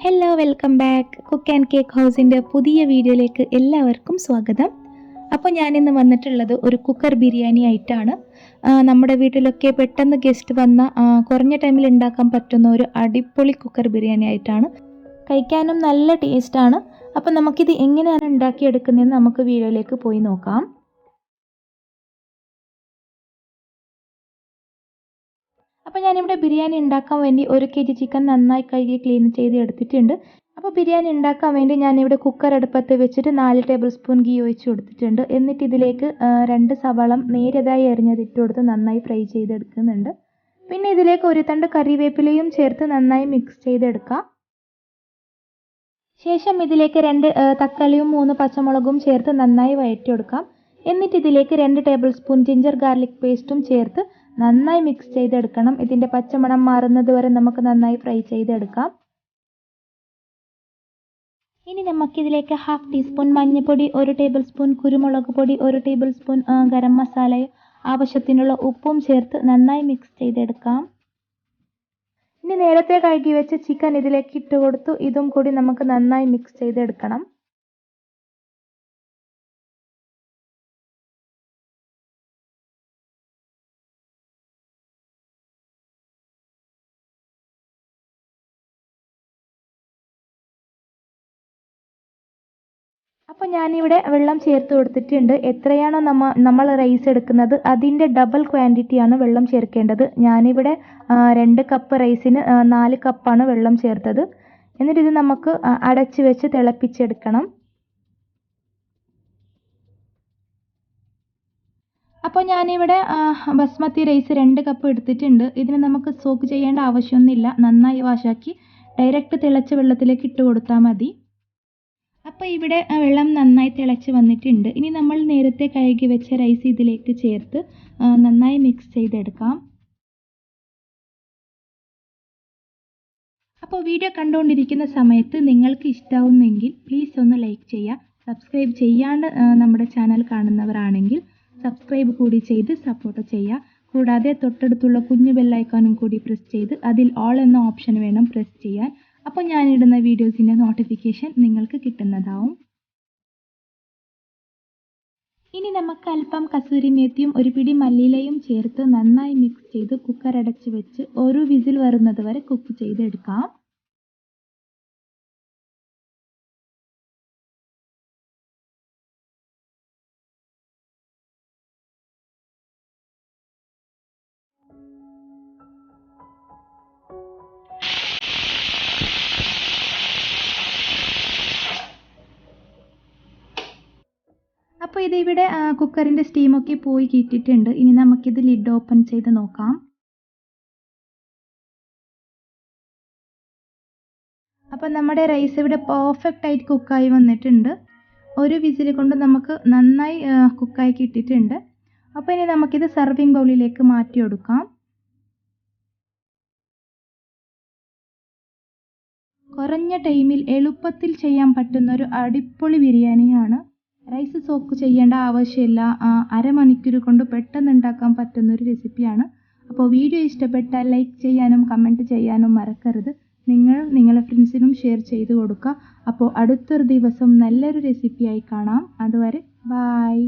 Hello welcome back cook and cake ഹൗസിൻ്റെ പുതിയ വീഡിയോയിലേക്ക് എല്ലാവർക്കും സ്വാഗതം. അപ്പോൾ ഞാനിന്ന് വന്നിട്ടുള്ളത് ഒരു കുക്കർ ബിരിയാണി ആയിട്ടാണ്. നമ്മുടെ വീട്ടിലൊക്കെ പെട്ടെന്ന് ഗസ്റ്റ് വന്ന കുറഞ്ഞ ടൈമിൽ ഉണ്ടാക്കാൻ പറ്റുന്ന ഒരു അടിപൊളി കുക്കർ ബിരിയാണി ആയിട്ടാണ്. കഴിക്കാനും നല്ല ടേസ്റ്റാണ്. അപ്പോൾ നമുക്കിത് എങ്ങനെയാണ് ഉണ്ടാക്കിയെടുക്കുന്നതെന്ന് നമുക്ക് വീഡിയോയിലേക്ക് പോയി നോക്കാം. അപ്പോൾ ഞാനിവിടെ ബിരിയാണി ഉണ്ടാക്കാൻ വേണ്ടി 1 kg ചിക്കൻ നന്നായി കഴുകി ക്ലീൻ ചെയ്ത് എടുത്തിട്ടുണ്ട്. അപ്പോൾ ബിരിയാണി ഉണ്ടാക്കാൻ വേണ്ടി ഞാനിവിടെ കുക്കർ അടുപ്പത്ത് വെച്ചിട്ട് 4 ടേബിൾ സ്പൂൺ ഗീ ഒഴിച്ച് കൊടുത്തിട്ടുണ്ട്. എന്നിട്ട് ഇതിലേക്ക് 2 സവാള നേരിയതായി അരിഞ്ഞത് ഇട്ട് കൊടുത്ത് നന്നായി ഫ്രൈ ചെയ്തെടുക്കുന്നുണ്ട്. പിന്നെ ഇതിലേക്ക് 1 തണ്ട് കറിവേപ്പിലയും ചേർത്ത് നന്നായി മിക്സ് ചെയ്തെടുക്കാം. ശേഷം ഇതിലേക്ക് 2 തക്കാളിയും 3 പച്ചമുളകും ചേർത്ത് നന്നായി വഴറ്റിയെടുക്കാം. എന്നിട്ട് ഇതിലേക്ക് 2 ടേബിൾ സ്പൂൺ ജിഞ്ചർ ഗാർലിക് പേസ്റ്റും ചേർത്ത് നന്നായി മിക്സ് ചെയ്തെടുക്കണം. ഇതിൻ്റെ പച്ചമണം മാറുന്നത് വരെ നമുക്ക് നന്നായി ഫ്രൈ ചെയ്തെടുക്കാം. ഇനി നമുക്കിതിലേക്ക് 1/2 ടീസ്പൂൺ മഞ്ഞൾപ്പൊടി, 1 ടേബിൾ സ്പൂൺ കുരുമുളക് പൊടി, 1 ടേബിൾ സ്പൂൺ ഗരം മസാലയും ആവശ്യത്തിനുള്ള ഉപ്പും ചേർത്ത് നന്നായി മിക്സ് ചെയ്തെടുക്കാം. ഇനി നേരത്തെ കഴുകി വെച്ച ചിക്കൻ ഇതിലേക്ക് ഇട്ട് കൊടുത്തു ഇതും കൂടി നമുക്ക് നന്നായി മിക്സ് ചെയ്തെടുക്കണം. അപ്പോൾ ഞാനിവിടെ വെള്ളം ചേർത്ത് കൊടുത്തിട്ടുണ്ട്. എത്രയാണോ നമ്മൾ റൈസ് എടുക്കുന്നത് അതിൻ്റെ ഡബിൾ ക്വാണ്ടിറ്റിയാണ് വെള്ളം ചേർക്കേണ്ടത്. ഞാനിവിടെ 2 കപ്പ് റൈസിന് 4 കപ്പാണ് വെള്ളം ചേർത്തത്. എന്നിട്ട് ഇത് നമുക്ക് അടച്ച് വെച്ച് തിളപ്പിച്ചെടുക്കണം. അപ്പോൾ ഞാനിവിടെ ബസ്മതി റൈസ് 2 കപ്പ് എടുത്തിട്ടുണ്ട്. ഇതിന് നമുക്ക് സോക്ക് ചെയ്യേണ്ട ആവശ്യമൊന്നുമില്ല. നന്നായി വാഷാക്കി ഡയറക്റ്റ് തിളച്ച വെള്ളത്തിലേക്ക് ഇട്ട് കൊടുത്താൽ മതി. അപ്പോൾ ഇവിടെ വെള്ളം നന്നായി തിളച്ച് വന്നിട്ടുണ്ട്. ഇനി നമ്മൾ നേരത്തെ കഴുകി വെച്ച റൈസ് ഇതിലേക്ക് ചേർത്ത് നന്നായി മിക്സ് ചെയ്തെടുക്കാം. അപ്പോൾ വീഡിയോ കണ്ടുകൊണ്ടിരിക്കുന്ന സമയത്ത് നിങ്ങൾക്ക് ഇഷ്ടമാവുന്നെങ്കിൽ പ്ലീസ് ഒന്ന് ലൈക്ക് ചെയ്യുക. സബ്സ്ക്രൈബ് ചെയ്യാണ്ട് നമ്മുടെ ചാനൽ കാണുന്നവരാണെങ്കിൽ സബ്സ്ക്രൈബ് കൂടി ചെയ്ത് സപ്പോർട്ട് ചെയ്യുക. കൂടാതെ തൊട്ടടുത്തുള്ള കുഞ്ഞു ബെല്ലൈക്കോണും കൂടി പ്രസ് ചെയ്ത് അതിൽ ഓൾ എന്ന ഓപ്ഷൻ വേണം പ്രസ് ചെയ്യാൻ. അപ്പോൾ ഞാനിടുന്ന വീഡിയോസിൻ്റെ നോട്ടിഫിക്കേഷൻ നിങ്ങൾക്ക് കിട്ടുന്നതാവും. ഇനി നമുക്ക് അല്പം കസൂരി മേത്തിയും 1 പിടി മല്ലിയിലയും ചേർത്ത് നന്നായി മിക്സ് ചെയ്ത് കുക്കർ അടച്ച് വെച്ച് ഒരു വിസിൽ വരുന്നത് വരെ കുക്ക് ചെയ്തെടുക്കാം. അപ്പോൾ ഇതിവിടെ കുക്കറിൻ്റെ സ്റ്റീമൊക്കെ പോയി കിട്ടിയിട്ടുണ്ട്. ഇനി നമുക്കിത് ലിഡ് ഓപ്പൺ ചെയ്ത് നോക്കാം. അപ്പോൾ നമ്മുടെ റൈസ് ഇവിടെ പെർഫെക്റ്റ് ആയിട്ട് കുക്കായി വന്നിട്ടുണ്ട്. ഒരു വിസിൽ കൊണ്ട് നമുക്ക് നന്നായി കുക്കായി കിട്ടിയിട്ടുണ്ട്. അപ്പോൾ ഇനി നമുക്കിത് സർവിങ് ബൗളിലേക്ക് മാറ്റിയെടുക്കാം. കുറഞ്ഞ ടൈമിൽ എളുപ്പത്തിൽ ചെയ്യാൻ പറ്റുന്ന ഒരു അടിപൊളി ബിരിയാണിയാണ്. റൈസ് സോക്ക് ചെയ്യേണ്ട ആവശ്യമില്ല. അരമണിക്കൂർ കൊണ്ട് പെട്ടെന്ന് ഉണ്ടാക്കാൻ പറ്റുന്നൊരു റെസിപ്പിയാണ്. അപ്പോൾ വീഡിയോ ഇഷ്ടപ്പെട്ടാൽ ലൈക്ക് ചെയ്യാനും കമൻറ്റ് ചെയ്യാനും മറക്കരുത്. നിങ്ങളുടെ ഫ്രണ്ട്സിനും ഷെയർ ചെയ്ത് കൊടുക്കുക. അപ്പോൾ അടുത്തൊരു ദിവസം നല്ലൊരു റെസിപ്പിയായി കാണാം. അതുവരെ ബൈ.